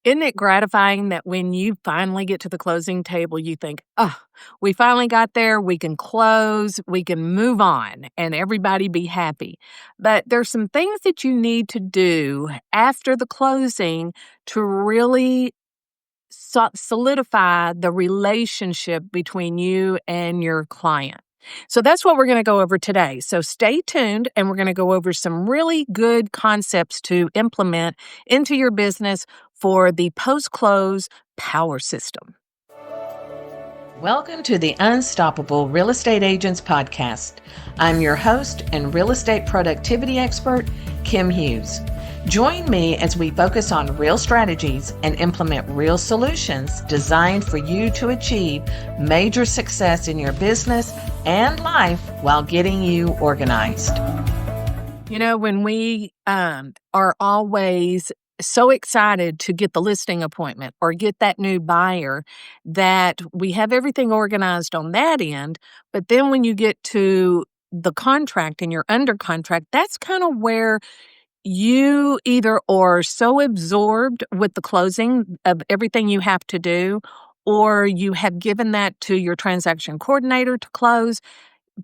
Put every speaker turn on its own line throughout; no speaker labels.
Isn't it gratifying that when you finally get to the closing table, you think, oh, we finally got there, we can close, we can move on, and everybody be happy. But there's some things that you need to do after the closing to really solidify the relationship between you and your client. So that's what we're going to go over today. So stay tuned, and we're going to go over some really good concepts to implement into your business for the post close power system. Welcome to the Unstoppable Real Estate Agents Podcast. I'm your host and real estate productivity expert, Kim Hughes. Join me as we focus on real strategies and implement real solutions designed for you to achieve major success in your business and life while getting you organized. You know, when we are always so excited to get the listing appointment or get that new buyer that we have everything organized on that end, but then when you get to the contract and you're under contract, that's kind of where you either are so absorbed with the closing of everything you have to do, or you have given that to your transaction coordinator to close,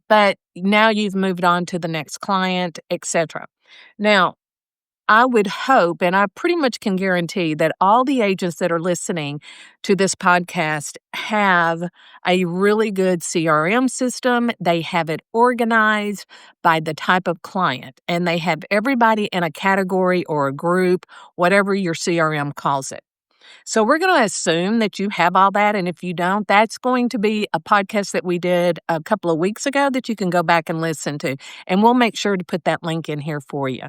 but now you've moved on to the next client, etc. Now, I would hope, and I pretty much can guarantee that all the agents that are listening to this podcast have a really good CRM system. They have it organized by the type of client, and they have everybody in a category or a group, whatever your CRM calls it. So we're going to assume that you have all that. And if you don't, that's going to be a podcast that we did a couple of weeks ago that you can go back and listen to. And we'll make sure to put that link in here for you.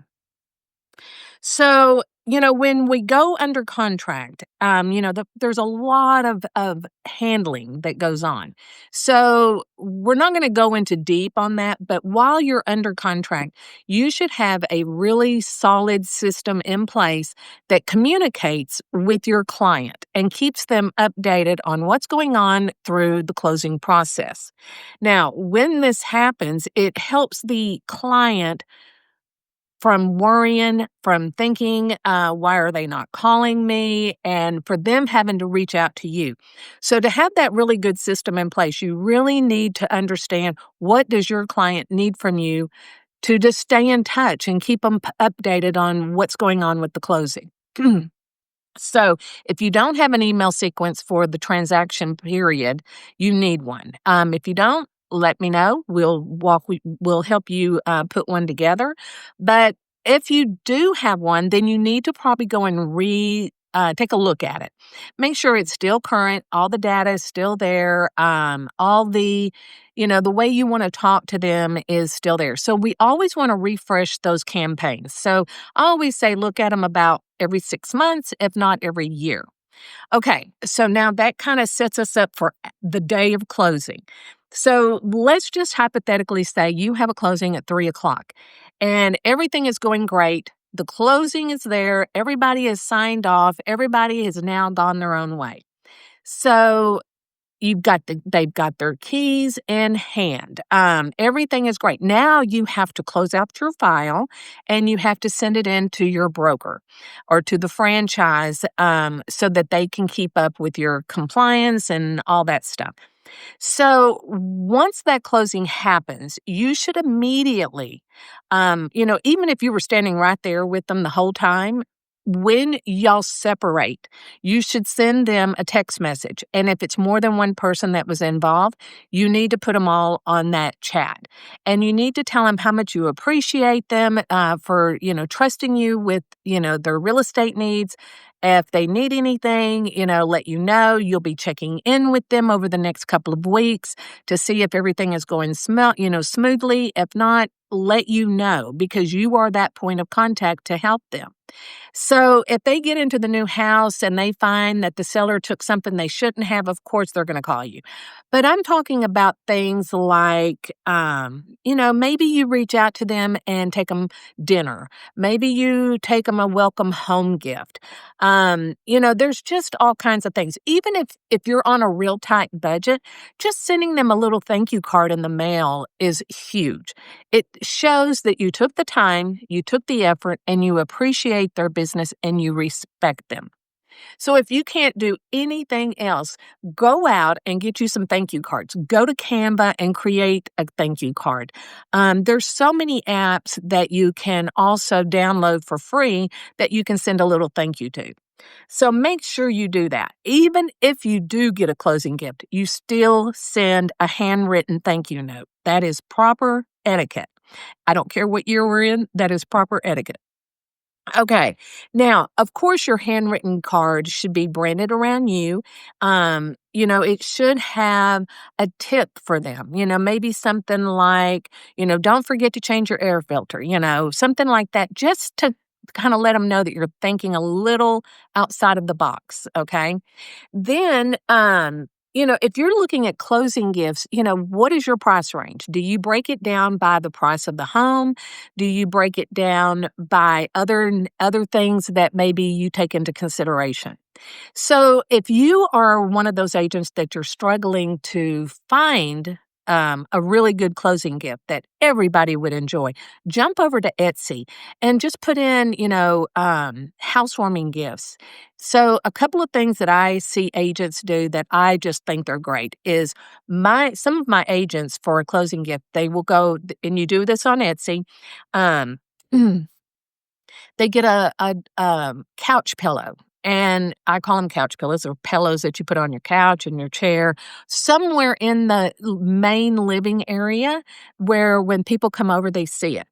So, when we go under contract, there's a lot of handling that goes on. So we're not going to go into deep on that, but while you're under contract, you should have a really solid system in place that communicates with your client and keeps them updated on what's going on through the closing process. Now, when this happens, it helps the client from worrying, from thinking, why are they not calling me? And for them having to reach out to you. So to have that really good system in place, you really need to understand what does your client need from you to just stay in touch and keep them updated on what's going on with the closing. So if you don't have an email sequence for the transaction period, you need one. If you don't, let me know. We'll help you put one together. But if you do have one, then you need to probably go and take a look at it. Make sure it's still current. All the data is still there. All the way you want to talk to them is still there. So we always want to refresh those campaigns. So I always say look at them about every 6 months, if not every year. Okay, so now that kind of sets us up for the day of closing. So let's just hypothetically say you have a closing at 3:00 and everything is going great. The closing is there. Everybody is signed off. Everybody has now gone their own way. So they've got their keys in hand. Everything is great. Now you have to close out your file and you have to send it in to your broker or to the franchise so that they can keep up with your compliance and all that stuff. So once that closing happens, you should immediately, even if you were standing right there with them the whole time, when y'all separate, you should send them a text message. And if it's more than one person that was involved, you need to put them all on that chat. And you need to tell them how much you appreciate them for, trusting you with, their real estate needs. If they need anything, let you know. You'll be checking in with them over the next couple of weeks to see if everything is going smoothly. If not, let you know because you are that point of contact to help them. So if they get into the new house and they find that the seller took something they shouldn't have, of course, they're going to call you. But I'm talking about things like, maybe you reach out to them and take them dinner. Maybe you take them a welcome home gift. There's just all kinds of things. Even if you're on a real tight budget, just sending them a little thank you card in the mail is huge. It shows that you took the time, you took the effort, and you appreciate their business and you respect them.
So if you can't do anything else, go out and get you some thank you cards. Go to Canva and create a thank you card. There's so many apps that you can also download for free that you can send a little thank you to. So make sure you do that. Even if you do get a closing gift, you still send a handwritten thank you note. That is proper etiquette. I don't care what year we're in, that is proper etiquette. Okay. Now, of course, your handwritten card should be branded around you. It should have a tip for them, maybe something like, don't forget to change your air filter, something like that, just to kind of let them know that you're thinking a little outside of the box. Okay. Then, if you're looking at closing gifts, what is your price range? Do you break it down by the price of the home? Do you break it down by other things that maybe you take into consideration? So, if you are one of those agents that you're struggling to find a really good closing gift that everybody would enjoy, jump over to Etsy and just put in, housewarming gifts. So, a couple of things that I see agents do that I just think they're great is some of my agents for a closing gift, they will go, and you do this on Etsy. Um, They get a couch pillow, and I call them couch pillows or pillows that you put on your couch and your chair, somewhere in the main living area where when people come over, they see it.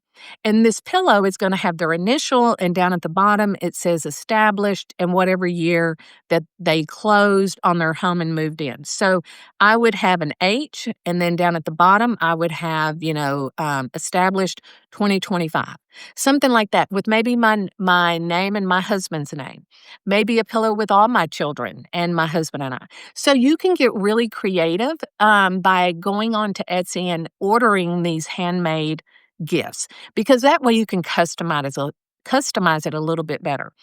And this pillow is gonna have their initial, and down at the bottom, it says established and whatever year that they closed on their home and moved in. So, I would have an H, and then down at the bottom, I would have, established 2025. Something like that with maybe my name and my husband's name. Maybe a pillow with all my children and my husband and I. So you can get really creative by going on to Etsy and ordering these handmade gifts because that way you can customize it a little bit better.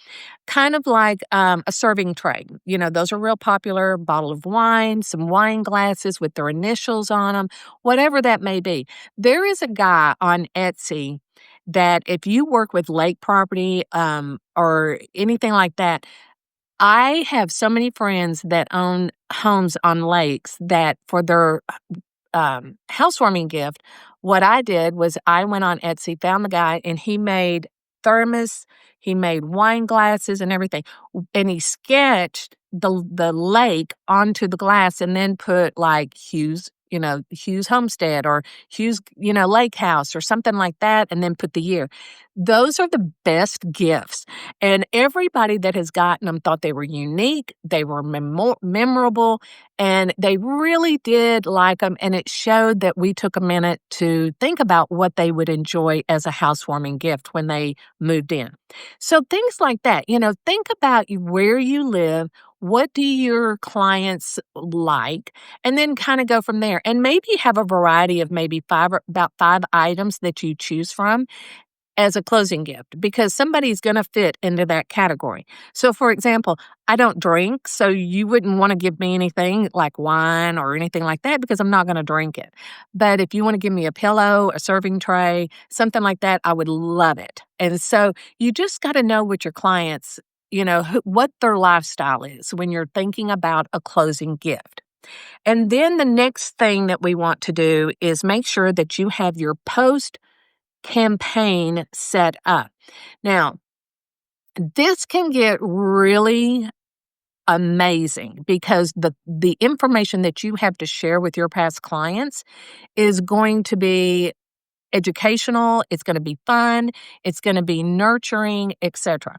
Kind of like a serving tray. Those are real popular. Bottle of wine, some wine glasses with their initials on them, whatever that may be. There is a guy on Etsy that if you work with lake property or anything like that, I have so many friends that own homes on lakes that for their housewarming gift, what I did was I went on Etsy, found the guy, and he made thermos, he made wine glasses and everything. And he sketched the lake onto the glass and then put like Hughes Homestead or Hughes, Lake House or something like that, and then put the year. Those are the best gifts. And everybody that has gotten them thought they were unique, they were memorable, and they really did like them. And it showed that we took a minute to think about what they would enjoy as a housewarming gift when they moved in. So things like that, think about where you live. What do your clients like? And then kind of go from there. And maybe have a variety of maybe about 5 items that you choose from as a closing gift because somebody's going to fit into that category. So, for example, I don't drink, so you wouldn't want to give me anything like wine or anything like that because I'm not going to drink it. But if you want to give me a pillow, a serving tray, something like that, I would love it. And so you just got to know what your clients, what their lifestyle is when you're thinking about a closing gift. And then the next thing that we want to do is make sure that you have your post campaign set up. Now, this can get really amazing because the information that you have to share with your past clients is going to be educational, it's going to be fun, it's going to be nurturing, etc.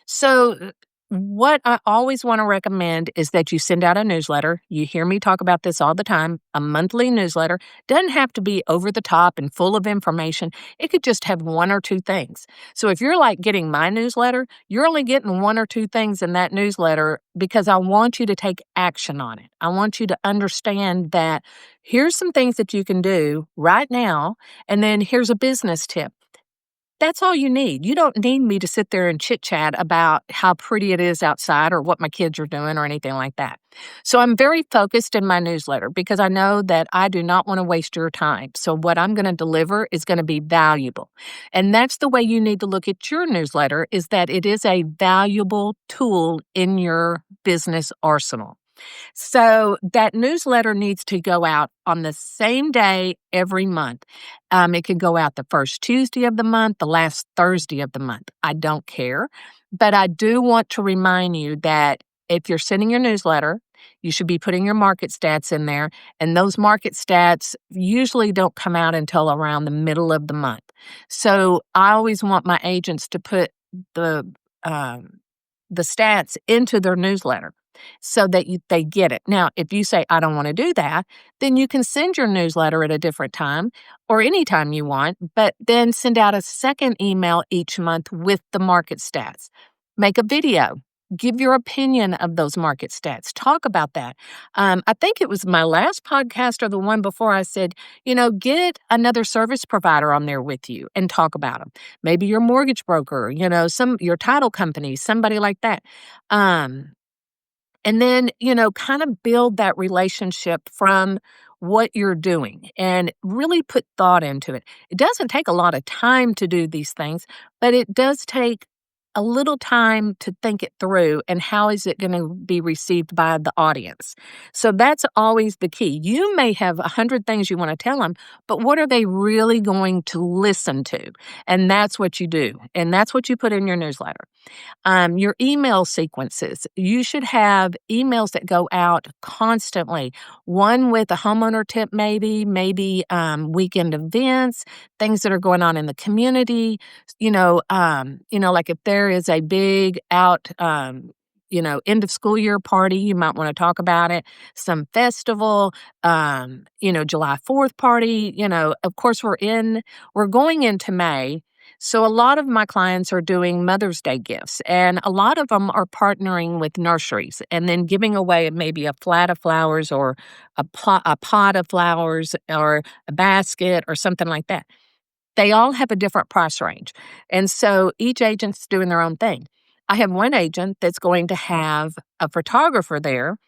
So, what I always want to recommend is that you send out a newsletter. You hear me talk about this all the time. A monthly newsletter doesn't have to be over the top and full of information. It could just have 1 or 2 things. So if you're like getting my newsletter, you're only getting 1 or 2 things in that newsletter because I want you to take action on it. I want you to understand that here's some things that you can do right now, and then here's a business tip. that's all you need. You don't need me to sit there and chit chat about how pretty it is outside or what my kids are doing or anything like that. So I'm very focused in my newsletter because I know that I do not want to waste your time. So what I'm going to deliver is going to be valuable. And that's the way you need to look at your newsletter, is that it is a valuable tool in your business arsenal. So that newsletter needs to go out on the same day every month. It could go out the first Tuesday of the month, the last Thursday of the month. I don't care. But I do want to remind you that if you're sending your newsletter, you should be putting your market stats in there. And those market stats usually don't come out until around the middle of the month. So I always want my agents to put the um, the stats into their newsletter so that they get it. Now, if you say, I don't want to do that, then you can send your newsletter at a different time or anytime you want, but then send out a second email each month with the market stats. Make a video. Give your opinion of those market stats. Talk about that. I think it was my last podcast or the one before I said, get another service provider on there with you and talk about them. Maybe your mortgage broker, your title company, somebody like that. And then, kind of build that relationship from what you're doing and really put thought into it. It doesn't take a lot of time to do these things, but it does take a little time to think it through and how is it going to be received by the audience. So that's always the key. You may have 100 things you want to tell them, but what are they really going to listen to? And that's what you do. And that's what you put in your newsletter. Your email sequences. You should have emails that go out constantly. One with a homeowner tip, maybe weekend events, things that are going on in the community. Like if there is a big end of school year party, you might want to talk about it. Some festival, July 4th party. Of course, we're going into May. So a lot of my clients are doing Mother's Day gifts, and a lot of them are partnering with nurseries and then giving away maybe a flat of flowers or a pot of flowers or a basket or something like that. They all have a different price range. And so each agent's doing their own thing. I have one agent that's going to have a photographer there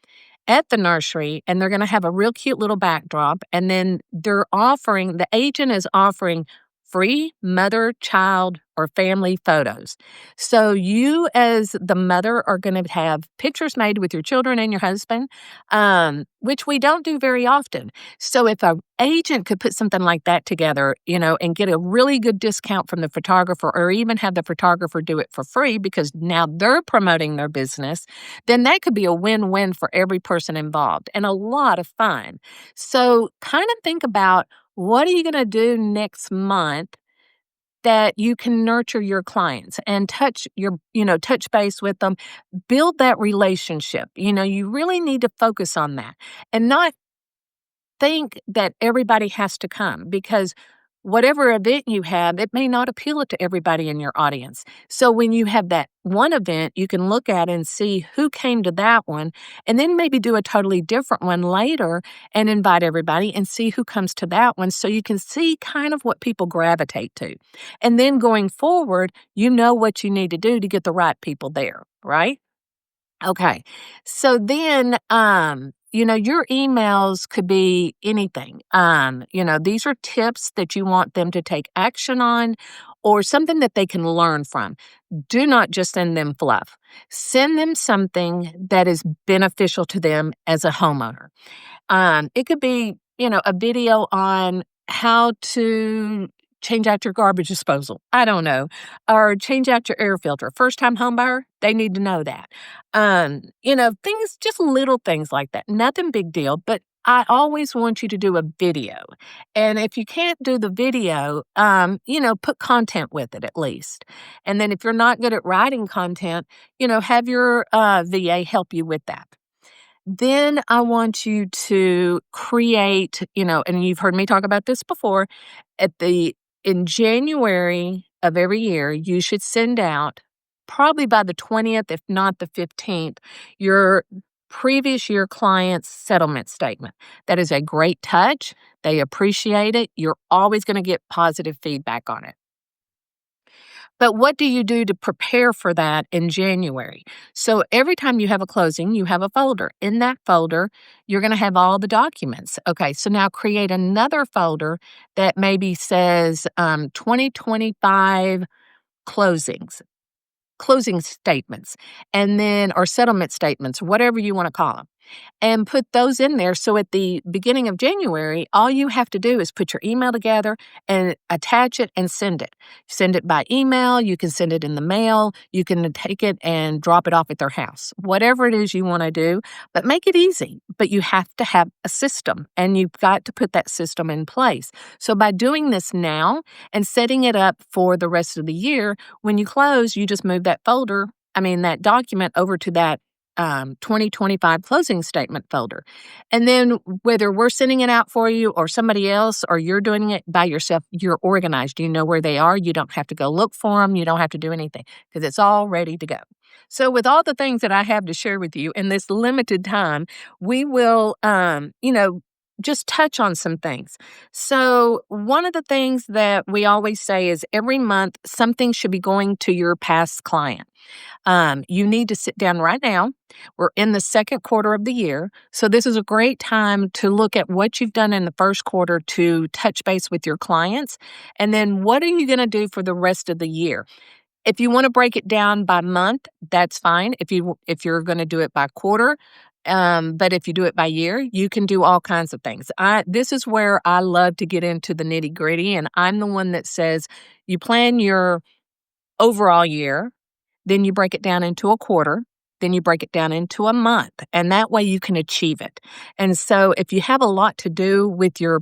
at the nursery, and they're going to have a real cute little backdrop. And then the agent is offering free mother, child, or family photos. So you, as the mother, are going to have pictures made with your children and your husband, which we don't do very often. So if an agent could put something like that together, and get a really good discount from the photographer, or even have the photographer do it for free because now they're promoting their business, then that could be a win-win for every person involved and a lot of fun. So kind of think about, what are you going to do next month that you can nurture your clients and touch base with them, build that relationship. You really need to focus on that and not think that everybody has to come, because whatever event you have, it may not appeal to everybody in your audience. So when you have that one event, you can look at and see who came to that one, and then maybe do a totally different one later and invite everybody and see who comes to that one, so you can see kind of what people gravitate to. And then going forward, you know what you need to do to get the right people there, right? Okay. So then, your emails could be anything. These are tips that you want them to take action on or something that they can learn from. Do not just send them fluff. Send them something that is beneficial to them as a homeowner. It could be, a video on how to change out your garbage disposal. I don't know. Or change out your air filter. First time home buyer, they need to know that. Things, just little things like that. Nothing big deal, but I always want you to do a video. And if you can't do the video, put content with it at least. And then if you're not good at writing content, have your VA help you with that. Then I want you to create, and you've heard me talk about this before, in January of every year, you should send out, probably by the 20th, if not the 15th, your previous year client's settlement statement. That is a great touch. They appreciate it. You're always going to get positive feedback on it. But what do you do to prepare for that in January? So every time you have a closing, you have a folder. In that folder, you're going to have all the documents. Okay, so now create another folder that maybe says 2025 closings, closing statements, and then, or settlement statements, whatever you want to call them, and put those in there. So at the beginning of January, all you have to do is put your email together and attach it and send it. Send it by email. You can send it in the mail. You can take it and drop it off at their house, whatever it is you want to do, but make it easy. But you have to have a system and you've got to put that system in place. So by doing this now and setting it up for the rest of the year, when you close, you just move that folder, that document over to that 2025 closing statement folder. And then whether we're sending it out for you or somebody else or you're doing it by yourself, you're organized. You know where they are. You don't have to go look for them. You don't have to do anything because it's all ready to go. So with all the things that I have to share with you in this limited time, we will, just touch on some things. So, one of the things that we always say is every month something should be going to your past client. You need to sit down right now. We're in the second quarter of the year. So, this is a great time to look at what you've done in the first quarter to touch base with your clients. And then, what are you going to do for the rest of the year? If you want to break it down by month, that's fine. If you're going to do it by quarter, but if you do it by year, you can do all kinds of things. This is where I love to get into the nitty gritty, and I'm the one that says you plan your overall year, then you break it down into a quarter, then you break it down into a month, and that way you can achieve it. And so, if you have a lot to do with your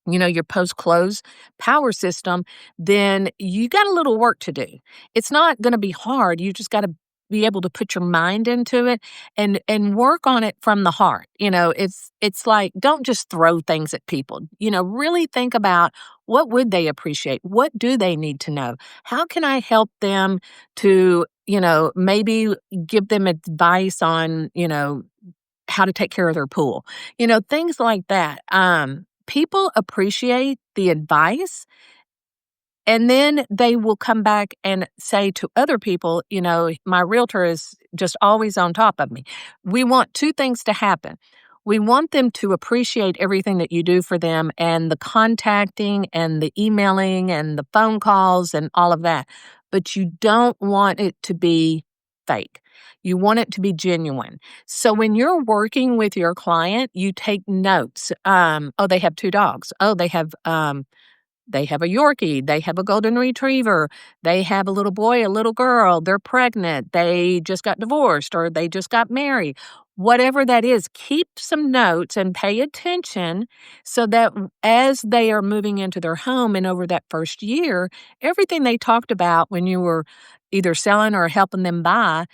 your post close power system, then you got a little work to do. It's not going to be hard. You just got to be able to put your mind into it and work on it from the heart. It's like don't just throw things at people. Really think about what would they appreciate? What do they need to know? How can I help them to, maybe give them advice on, how to take care of their pool, things like that. People appreciate the advice and then they will come back and say to other people, my realtor is just always on top of me. We want two things to happen. We want them to appreciate everything that you do for them and the contacting and the emailing and the phone calls and all of that. But you don't want it to be fake. You want it to be genuine. So when you're working with your client, you take notes. Oh, they have two dogs. Oh, they have a Yorkie. They have a golden retriever. They have a little boy, a little girl. They're pregnant. They just got divorced or they just got married. Whatever that is, keep some notes and pay attention so that as they are moving into their home and over that first year, everything they talked about when you were either selling or helping them buy,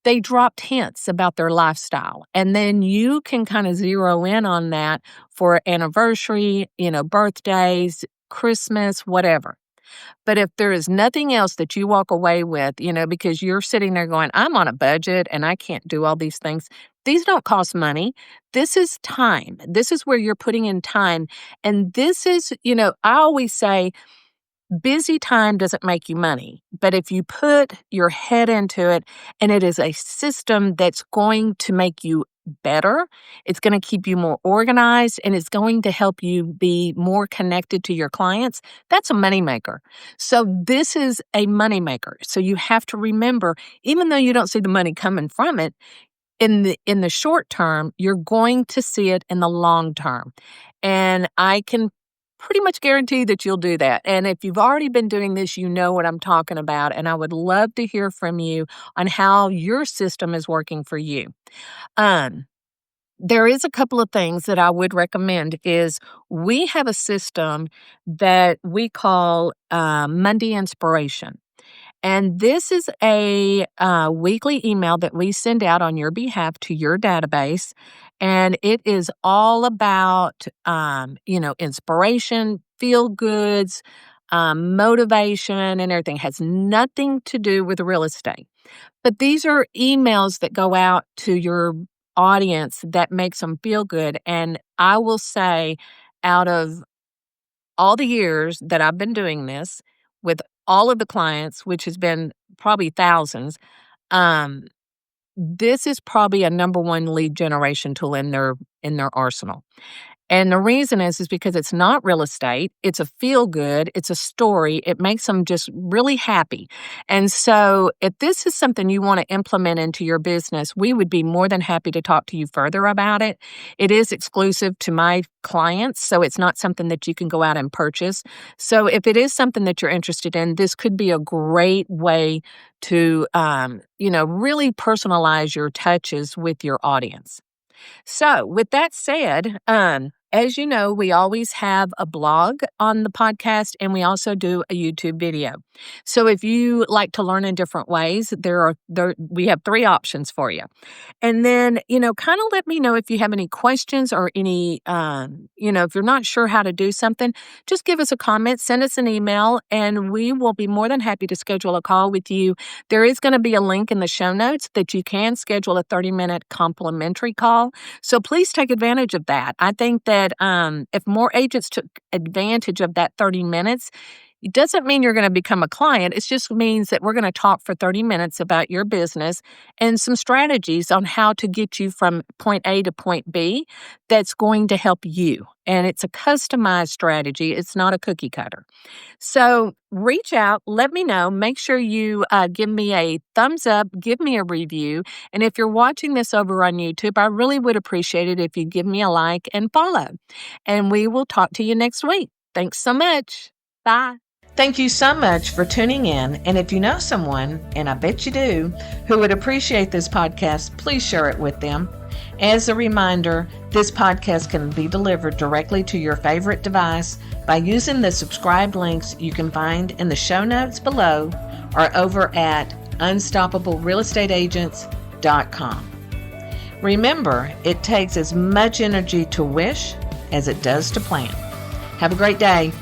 they dropped hints about their lifestyle. And then you can kind of zero in on that for anniversary, birthdays, Christmas, whatever. But if there is nothing else that you walk away with, because you're sitting there going, I'm on a budget and I can't do all these things, these don't cost money. This is time. This is where you're putting in time. And this is, I always say, busy time doesn't make you money, but if you put your head into it and it is a system that's going to make you better, it's going to keep you more organized and it's going to help you be more connected to your clients, that's a moneymaker. So this is a moneymaker. So you have to remember, even though you don't see the money coming from it, in the short term, you're going to see it in the long term. And I can pretty much guarantee that you'll do that. And if you've already been doing this, you know what I'm talking about. And I would love to hear from you on how your system is working for you. Um, there is a couple of things that I would recommend is we have a system that we call Monday Inspiration. And this is a weekly email that we send out on your behalf to your database. And it is all about, inspiration, feel goods, motivation, and everything. It has nothing to do with real estate. But these are emails that go out to your audience that makes them feel good. And I will say, out of all the years that I've been doing this, with all of the clients, which has been probably thousands, this is probably a number one lead generation tool in their arsenal. And the reason is because it's not real estate. It's a feel good. It's a story. It makes them just really happy. And so if this is something you want to implement into your business, we would be more than happy to talk to you further about it. It is exclusive to my clients, so it's not something that you can go out and purchase. So if it is something that you're interested in, this could be a great way to, really personalize your touches with your audience. So, with that said, as you know, we always have a blog on the podcast and we also do a YouTube video. So, if you like to learn in different ways, we have 3 options for you. And then, kind of let me know if you have any questions or any, if you're not sure how to do something, just give us a comment, send us an email, and we will be more than happy to schedule a call with you. There is going to be a link in the show notes that you can schedule a 30-minute complimentary call. So please take advantage of that. I think that if more agents took advantage of that 30 minutes, it doesn't mean you're going to become a client. It just means that we're going to talk for 30 minutes about your business and some strategies on how to get you from point A to point B that's going to help you. And it's a customized strategy. It's not a cookie cutter. So reach out, let me know. Make sure you give me a thumbs up, give me a review. And if you're watching this over on YouTube, I really would appreciate it if you give me a like and follow. And we will talk to you next week. Thanks so much. Bye.
Thank you so much for tuning in. And if you know someone, and I bet you do, who would appreciate this podcast, please share it with them. As a reminder, this podcast can be delivered directly to your favorite device by using the subscribe links you can find in the show notes below or over at unstoppablerealestateagents.com. Remember, it takes as much energy to wish as it does to plan. Have a great day.